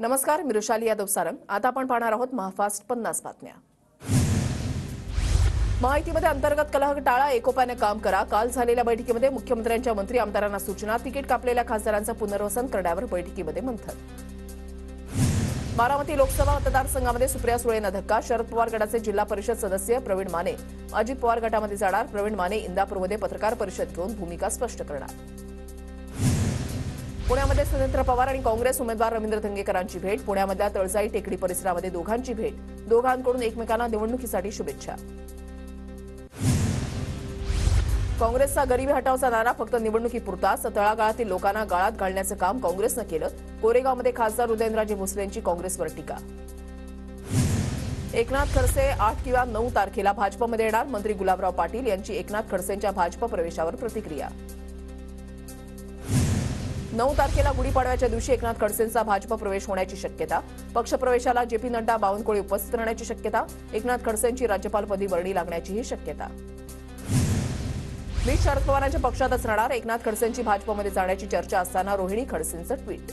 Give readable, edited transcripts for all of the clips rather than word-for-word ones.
नमस्कार, मी ऋषाली यादव सारंग. आता आपण पाहणार आहोत महाफास्ट 50 बातम्या. माहितीमध्ये अंतर्गत कलह टाळा, एकोप्याने काम करा. काल झालेल्या बैठकीमध्ये मुख्यमंत्र्यांच्या मंत्री आमदारांना सूचना. तिकीट कापलेल्या खासदारांचं पुनर्वसन करण्यावर बैठकीमध्ये मंथन. बारामती लोकसभा मतदारसंघामध्ये सुप्रिया सुळेंना धक्का. शरद पवार गटाचे जिल्हा परिषद सदस्य प्रवीण माने अजित पवार गटामध्ये जाणार. प्रवीण माने इंदापूरमध्ये पत्रकार परिषद घेऊन भूमिका स्पष्ट करणार. पुण्यामध्ये सुनेत्र पवार आणि काँग्रेस उमेदवार रवींद्र धंगेकरांची भेट. पुण्यामधल्या तळजाई टेकडी परिसरामध्ये दोघांची भेट. दोघांकडून एकमेकांना निवडणुकीसाठी शुभेच्छा. काँग्रेसचा गरिबी हटावचा नारा फक्त निवडणुकीपुरताच. तळागाळातील लोकांना गाळात घालण्याचं काम काँग्रेसनं केलं. कोरेगावमध्ये खासदार उदयनराजे भोसलेंची काँग्रेसवर टीका. एकनाथ खडसे 8 किंवा 9 तारखेला भाजपमध्ये येणार. मंत्री गुलाबराव पाटील यांची एकनाथ खडसेंच्या भाजप प्रवेशावर प्रतिक्रिया. 9 तारखेला गुढीपाडव्याच्या दिवशी एकनाथ खडसेंचा भाजप प्रवेश होण्याची शक्यता. पक्षप्रवेशाला जेपी नड्डा, बावनकुळे उपस्थित राहण्याची शक्यता. एकनाथ खडसेंची राज्यपालपदी वर्णी लागण्याचीही शक्यता. मी शरद पवारांच्या पक्षातच राहणार. एकनाथ खडसेंची भाजपमध्ये जाण्याची चर्चा असताना रोहिणी खडसेंचं ट्विट.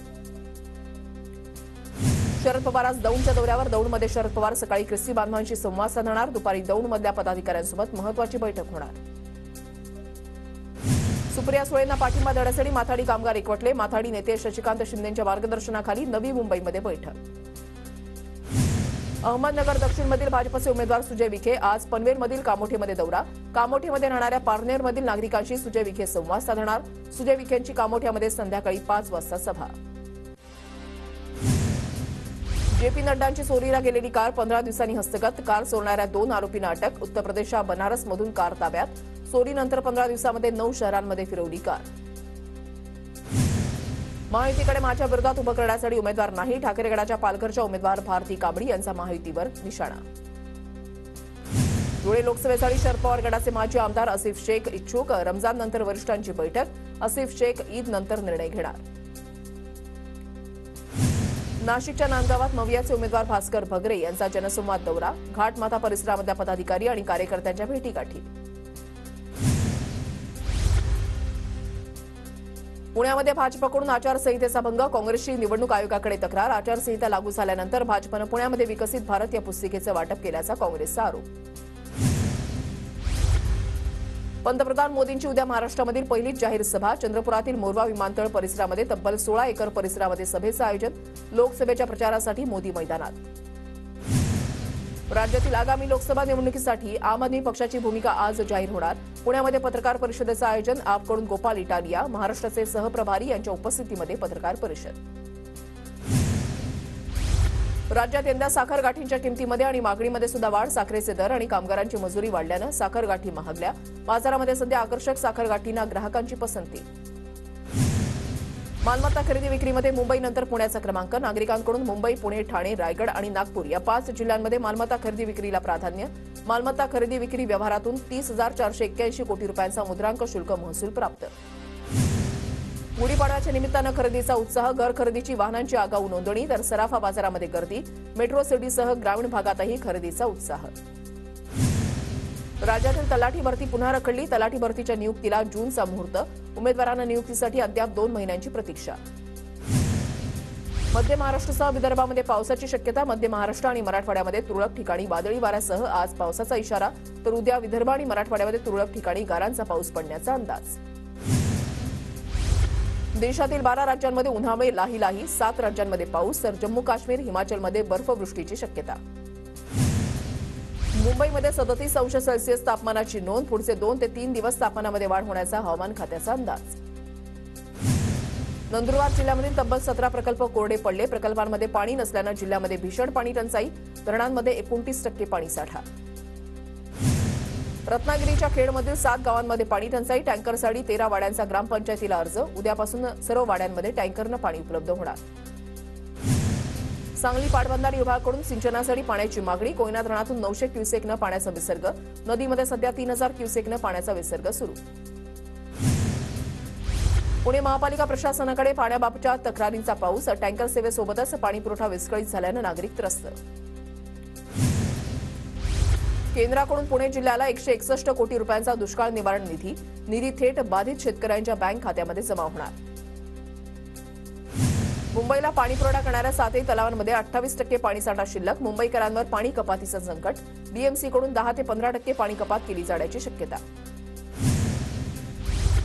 शरद पवार आज दौंडच्या दौऱ्यावर. दौंडमध्ये शरद पवार सकाळी ख्रिस्ती बांधवांशी संवाद साधणार. दुपारी दौंडमधल्या पदाधिकाऱ्यांसोबत महत्वाची बैठक होणार. सुप्रिया सुळेंना पाठिंबा देण्यासाठी माथाडी कामगार एकवटले. माथाडी नेते शशिकांत शिंदेंच्या मार्गदर्शनाखाली नवी मुंबईमध्ये बैठक. अहमदनगर दक्षिणमधील भाजपचे उमेदवार सुजय विखे आज पनवेलमधील कामोठेमध्ये दौरा. कामोठेमध्ये राहणाऱ्या पारनेरमधील नागरिकांशी सुजय विखे संवाद साधणार. सुजय विखेंची कामोठ्यामध्ये संध्याकाळी 5 वाजता सभा. जेपी नड्डांची चोरीला गेलेली कार 15 दिवसांनी हस्तगत. कार चोरणाऱ्या 2 आरोपींना अटक. उत्तर प्रदेशच्या बनारसमधून कार ताब्यात. चोरीनंतर 15 दिवसांमध्ये 9 शहरांमध्ये फिरवली कार. महायुतीकडे माझ्या विरोधात उभं करण्यासाठी उमेदवार नाही. ठाकरे गटाच्या पालघरच्या उमेदवार भारती कांबडी यांचा महायुतीवर निशाणा. धुळे लोकसभेसाठी शरद पवार गटाचे माजी आमदार आसिफ शेख इच्छुक. रमजान नंतर वरिष्ठांची बैठक. आसिफ शेख ईद नंतर निर्णय घेणार. नाशिकच्या नांदगावात मवियाचे उमेदवार भास्कर भगरे यांचा जनसंवाद दौरा. घाटमाथा परिसरामधल्या पदाधिकारी आणि कार्यकर्त्यांच्या भेटीगाठी. पुण्यामध्ये भाजपकडून आचारसंहितेचा भंग. काँग्रेसची निवडणूक आयोगाकडे तक्रार. आचारसंहिता लागू झाल्यानंतर भाजपनं पुण्यामध्ये विकसित भारत या पुस्तिकेचं वाटप केल्याचा काँग्रेसचा आरोप. पंतप्रधान मोदींची उद्या महाराष्ट्रामधील पहिलीच जाहीर सभा. चंद्रपुरातील मोरवा विमानतळ परिसरामध्ये तब्बल 16 एकर परिसरामध्ये सभेचं आयोजन. लोकसभेच्या प्रचारासाठी मोदी मैदानात. राज्यातील आगामी लोकसभा निवडणुकीसाठी आम आदमी पक्षाची भूमिका आज जाहीर होणार. पुण्यामध्ये पत्रकार परिषदेचं आयोजन. आपकडून गोपाल इटालिया, महाराष्ट्राचे सहप्रभारी यांच्या उपस्थितीमध्ये पत्रकार परिषद. राज्यात यंदा साखर गाठींच्या किमतीमध्ये आणि मागणीमध्ये सुद्धा वाढ. साखरेचे दर आणि कामगारांची मजुरी वाढल्यानं साखर गाठी महागल्या. बाजारामध्ये सध्या आकर्षक साखर गाठींना ग्राहकांची पसंती. मालमत्ता खरेदी विक्रीमध्ये मुंबईनंतर पुण्याचा क्रमांक. नागरिकांकडून मुंबई, पुणे, ठाणे, रायगड आणि नागपूर या 5 जिल्ह्यांमध्ये मालमत्ता खरेदी विक्रीला प्राधान्य. मालमत्ता खरेदी विक्री व्यवहारातून 30,481 कोटी रुपयांचा मुद्रांक शुल्क महसूल प्राप्त. गुढीपाडव्याच्या निमित्तानं खरेदीचा उत्साह. घर खरेदीची वाहनांची आगाऊ नोंदणी. तर सराफा बाजारामध्ये गर्दी. मेट्रो सिटीसह ग्रामीण भागातही खरेदीचा उत्साह. राज्यातील तलाठी भरती पुन्हा रखडली. तलाठी भरतीच्या नियुक्तीला जूनचा मुहूर्त. उमेदवारांना नियुक्तीसाठी अद्याप 2 महिन्यांची प्रतीक्षा. मध्य महाराष्ट्रासह विदर्भामध्ये पावसाची शक्यता. मध्य महाराष्ट्र आणि मराठवाड्यामध्ये तुरळक ठिकाणी वादळी वाऱ्यासह आज पावसाचा इशारा. तर उद्या विदर्भ आणि मराठवाड्यामध्ये तुरळक ठिकाणी गारांचा पाऊस पडण्याचा अंदाज. देशातील 12 राज्यांमध्ये उन्हामुळे लाही. 7 राज्यांमध्ये पाऊस. तर जम्मू काश्मीर, हिमाचलमध्ये बर्फवृष्टीची शक्यता. मुंबईमध्ये 37 अंश सेल्सिअस तापमानाची नोंद. पुढचे 2 ते 3 दिवस तापमानामध्ये वाढ होण्याचा हवामान खात्याचा अंदाज. नंदुरबार जिल्ह्यामधील तब्बल 17 प्रकल्प कोरडे पडले. प्रकल्पांमध्ये पाणी नसल्यानं जिल्ह्यामध्ये भीषण पाणी टंचाई. धरणांमध्ये 29% पाणीसाठा. रत्नागिरीच्या खेडमधील 7 गावांमध्ये पाणी टंचाई. टँकरसाठी 13 वाड्यांचा ग्रामपंचायतीला अर्ज. उद्यापासून सर्व वाड्यांमध्ये टँकरनं पाणी उपलब्ध होणार. सांगली पाटबंधारे विभागाकडून सिंचनासाठी पाण्याची मागणी. कोयना धरणातून 900 क्युसेकनं पाण्याचा विसर्ग. नदीमध्ये सध्या 3000 क्युसेकनं पाण्याचा विसर्ग सुरू. पुणे महापालिका प्रशासनाकडे पाण्याबाबतच्या तक्रारींचा पाऊस. टँकर सेवेसोबतच पाणीपुरवठा विस्कळीत झाल्यानं नागरिक त्रस्त. केंद्राकडून पुणे जिल्ह्याला 161 कोटी रुपयांचा दुष्काळ निवारण निधी थेट बाधित शेतकऱ्यांच्या बँक खात्यामध्ये जमा होणार. मुंबईला पाणीपुरवठा करणाऱ्या 7 तलावांमध्ये 28% पाणीसाठा शिल्लक. मुंबईकरांवर पाणी कपातीचं संकट. बीएमसीकडून 10 ते 15% पाणी कपात केली जाण्याची शक्यता.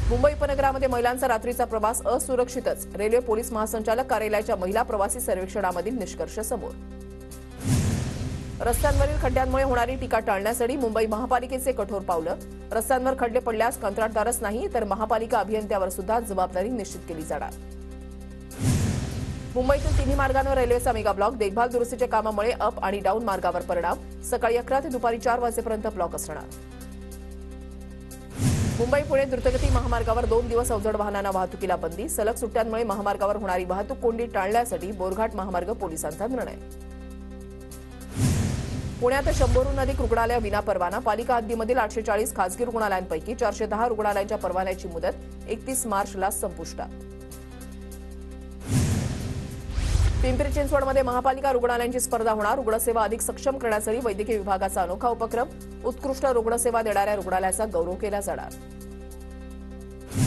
मुंबई उपनगरामध्ये महिलांचा रात्रीचा प्रवास असुरक्षितच. रेल्वे पोलीस महासंचालक कार्यालयाच्या महिला प्रवासी सर्वेक्षणामधील निष्कर्ष समोर. रस्त्यांवरील खड्ड्यांमुळे होणारी टीका टाळण्यासाठी मुंबई महापालिकेचे कठोर पावलं. रस्त्यांवर खड्डे पडल्यास कंत्राटदारच नाही तर महापालिका अभियंत्यावर सुद्धा जबाबदारी निश्चित केली जाणार. मुंबईतील तिन्ही मार्गांवर रेल्वेचा मेगा ब्लॉक. देखभाल दुरुस्तीच्या कामामुळे अप आणि डाऊन मार्गावर परिणाम. सकाळी 11 ते दुपारी 4 वाजेपर्यंत ब्लॉक असणार. मुंबई पुणे द्रुतगती महामार्गावर 2 दिवस अवजड वाहनांना वाहतुकीला बंदी. सलग सुट्ट्यांमुळे महामार्गावर होणारी वाहतूक कोंडी टाळण्यासाठी बोरघाट महामार्ग पोलिसांचा निर्णय. पुण्यात 100हून अधिक रुग्णालय विनापरवाना. पालिका हद्दीमधील 840 खासगी रुग्णालयांपैकी 410 रुग्णालयांच्या परवान्याची मुदत 31 मार्चला संपुष्टात. पिंपरी चिंचवडमध्ये महापालिका रुग्णालयांची स्पर्धा होणार. रुग्णसेवा अधिक सक्षम करण्यासाठी वैद्यकीय विभागाचा अनोखा उपक्रम. उत्कृष्ट रुग्णसेवा देणाऱ्या रुग्णालयाचा गौरव केला जाणार.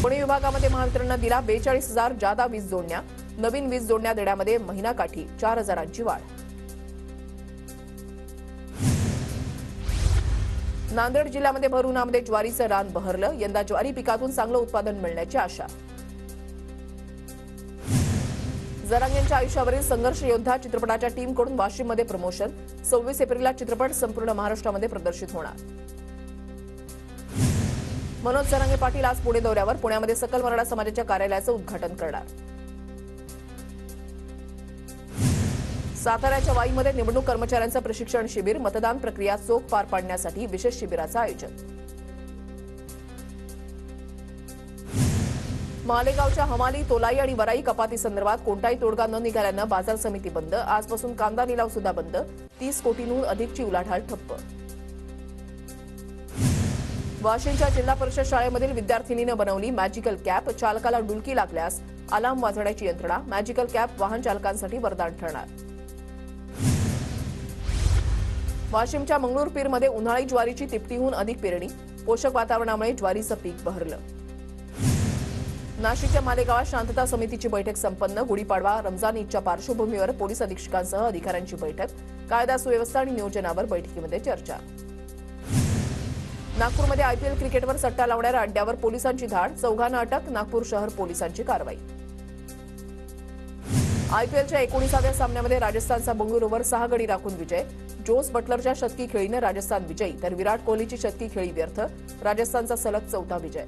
पुणे विभागामध्ये महावितरणनं दिला 42,000 जादा वीज जोडण्या. नवीन वीज जोडण्या देण्यामध्ये महिनाकाठी 4,000ची वाढ. नांदेड जिल्ह्यामध्ये भर उन्हामध्ये ज्वारीचं रान बहरलं. यंदा ज्वारी पिकातून चांगलं उत्पादन मिळण्याची आशा. जरांगेंच्या आयुष्यावरील संघर्ष योद्धा चित्रपटाच्या टीमकडून वाशिममध्ये प्रमोशन. 26 एप्रिलला चित्रपट संपूर्ण महाराष्ट्रामध्ये प्रदर्शित होणार. मनोज जरांगे पाटील आज पुणे दौऱ्यावर. पुण्यामध्ये सकल मराठा समाजाच्या कार्यालयाचं उद्घाटन करणार. साताऱ्याच्या वाईमध्ये निवडणूक कर्मचाऱ्यांचं प्रशिक्षण शिबिर. मतदान प्रक्रिया चोख पार पाडण्यासाठी विशेष शिबिराचं आयोजन. मालेगावच्या हमाली, तोलाई आणि वराई कपाती संदर्भात कोणताही तोडगा न निघाल्यानं बाजार समिती बंद. आजपासून कांदा लिलाव सुद्धा बंद. 30 कोटींहून अधिकची उलाढाल ठप्प. वाशिमच्या जिल्हा परिषद शाळेमधील विद्यार्थिनीनं बनवली मॅजिकल कॅप. चालकाला डुलकी लागल्यास अलार्म वाजवण्याची यंत्रणा. मॅजिकल कॅप वाहन चालकांसाठी वरदान ठरणार. वाशिमच्या मंगळूरपीरमध्ये उन्हाळी ज्वारीची तिपटीहून अधिक पेरणी. पोषक वातावरणामुळे ज्वारीचं पीक बहरलं. नाशिकच्या मालेगावात शांतता समितीची बैठक संपन्न. गुढीपाडवा, रमजान ईदच्या पार्श्वभूमीवर पोलीस अधीक्षकांसह अधिकाऱ्यांची बैठक. कायदा सुव्यवस्था आणि नियोजनावर बैठकीमध्ये चर्चा. नागपूरमध्ये आयपीएल क्रिकेटवर सट्टा लावणाऱ्या अड्ड्यावर पोलिसांची धाड. 4 अटक. नागपूर शहर पोलिसांची कारवाई. आयपीएलच्या 19व्या सामन्यामध्ये राजस्थानचा बंगळुरूवर 6 गडी राखून विजय. जोस बटलरच्या शतकी खेळीनं राजस्थान विजयी तर विराट कोहलीची शतकी खेळी व्यर्थ. राजस्थानचा सलग 4था विजय.